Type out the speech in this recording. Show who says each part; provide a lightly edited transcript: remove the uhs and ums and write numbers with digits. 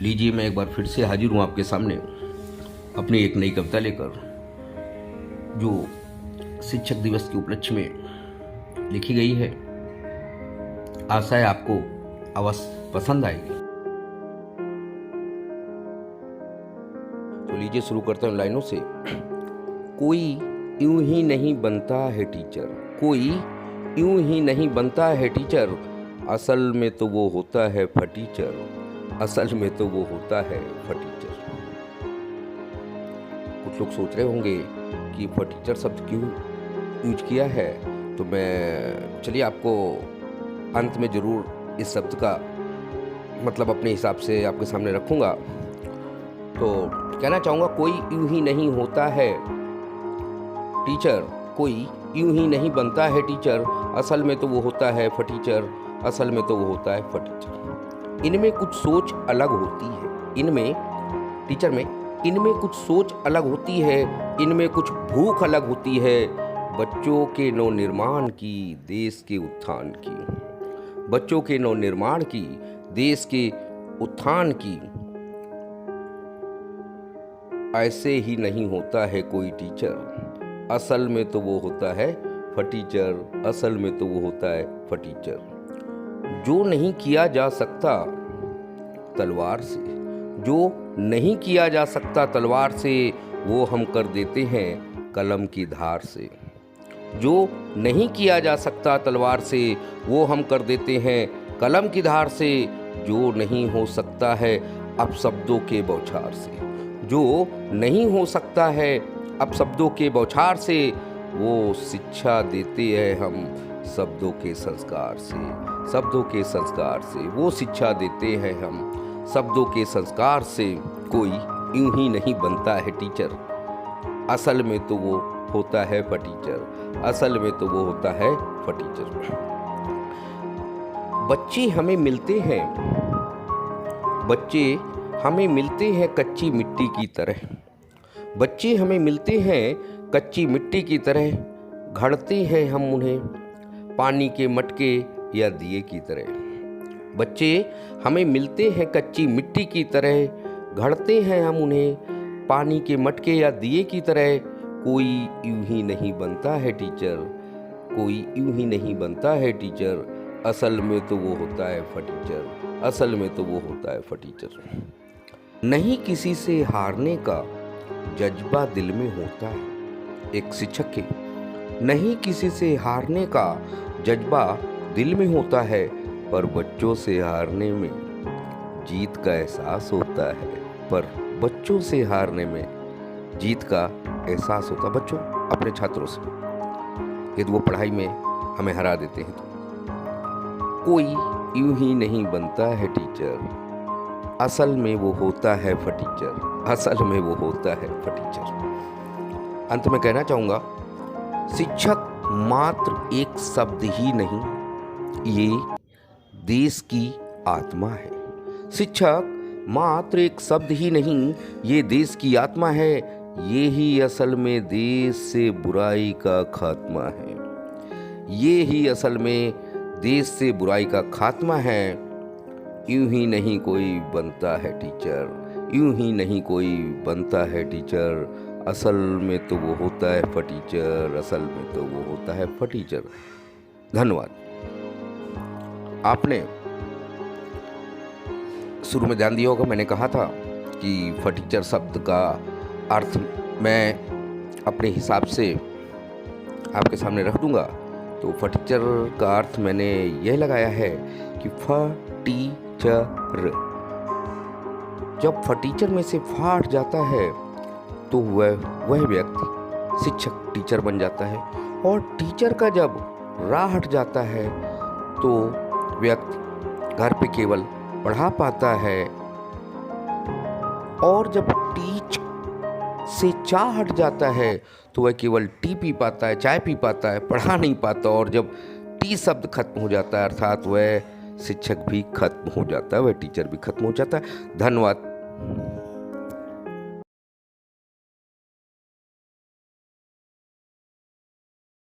Speaker 1: लीजिए, मैं एक बार फिर से हाजिर हूँ आपके सामने अपनी एक नई कविता लेकर, जो शिक्षक दिवस के उपलक्ष्य में लिखी गई है। आशा है आपको अवश्य पसंद आएगी। तो लीजिए शुरू करते हैं लाइनों से। कोई यूं ही नहीं बनता है टीचर, कोई यूं ही नहीं बनता है टीचर, असल में तो वो होता है फटीचर, असल में तो वो होता है फटीचर। कुछ लोग सोच रहे होंगे कि फटीचर शब्द क्यों यूज किया है, तो मैं चलिए आपको अंत में ज़रूर इस शब्द का मतलब अपने हिसाब से आपके सामने रखूँगा। तो कहना चाहूँगा, कोई यूं ही नहीं होता है टीचर, कोई यूं ही नहीं बनता है टीचर, असल में तो वो होता है फटीचर, असल में तो वो होता है फटीचर। इनमें कुछ सोच अलग होती है, इनमें टीचर में इनमें कुछ सोच अलग होती है, इनमें कुछ भूख अलग होती है, बच्चों के नव निर्माण की, देश के उत्थान की, बच्चों के नव निर्माण की, देश के उत्थान की। ऐसे ही नहीं होता है कोई टीचर, असल में तो वो होता है फटीचर, असल में तो वो होता है फटीचर। जो नहीं किया जा सकता तलवार से, जो नहीं किया जा सकता तलवार से, वो हम कर देते हैं कलम की धार से। जो नहीं किया जा सकता तलवार से, वो हम कर देते हैं कलम की धार से। जो नहीं हो सकता है अब शब्दों के बौछार से, जो नहीं हो सकता है अब शब्दों के बौछार से, वो शिक्षा देते हैं हम शब्दों के संस्कार से, शब्दों के संस्कार से, वो शिक्षा देते हैं हम शब्दों के संस्कार से। कोई यूं ही नहीं बनता है टीचर, असल में तो वो होता है फटीचर, असल में तो वो होता है फटीचर। बच्चे हमें मिलते हैं, बच्चे हमें मिलते हैं कच्ची मिट्टी की तरह, बच्चे हमें मिलते हैं कच्ची मिट्टी की तरह, घड़ते हैं हम उन्हें पानी के मटके या दिए की तरह। बच्चे हमें मिलते हैं कच्ची मिट्टी की तरह, घड़ते हैं हम उन्हें पानी के मटके या दिए की तरह। कोई यूं ही नहीं बनता है टीचर, कोई यूं ही नहीं बनता है टीचर, असल में तो वो होता है फटीचर, असल में तो वो होता है फटीचर। नहीं किसी से हारने का जज्बा दिल में होता है, एक शिक्षक के नहीं किसी से हारने का जज्बा दिल में होता है, पर बच्चों से हारने में जीत का एहसास होता है, पर बच्चों से हारने में जीत का एहसास होता है। बच्चों अपने छात्रों से, यदि वो पढ़ाई में हमें हरा देते हैं तो कोई यूं ही नहीं बनता है टीचर, असल में वो होता है फटीचर, असल में वो होता है फटीचर। अंत में कहना चाहूँगा, शिक्षक मात्र एक शब्द ही नहीं, ये देश की आत्मा है। शिक्षक मात्र एक शब्द ही नहीं, ये देश की आत्मा है। ये ही असल में देश से बुराई का खात्मा है, ये ही असल में देश से बुराई का खात्मा है। यूं ही नहीं कोई बनता है टीचर, यूं ही नहीं कोई बनता है टीचर, असल में तो वो होता है फटीचर, असल में तो वो होता है फटीचर। धन्यवाद। आपने शुरू में ध्यान दिया होगा, मैंने कहा था कि फटीचर शब्द का अर्थ मैं अपने हिसाब से आपके सामने रख दूंगा। तो फटीचर का अर्थ मैंने यह लगाया है कि फटीचर, जब फटीचर में से फाट जाता है तो वह व्यक्ति शिक्षक टीचर बन जाता है, और टीचर का जब राह हट जाता है तो व्यक्ति घर पे केवल पढ़ा पाता है, और जब टीच से चाह हट जाता है तो वह केवल टी पी पाता है, चाय पी पाता है, पढ़ा नहीं पाता। और जब टी शब्द खत्म हो जाता है, अर्थात वह शिक्षक भी खत्म हो जाता है, वह टीचर भी खत्म हो जाता है। धन्यवाद।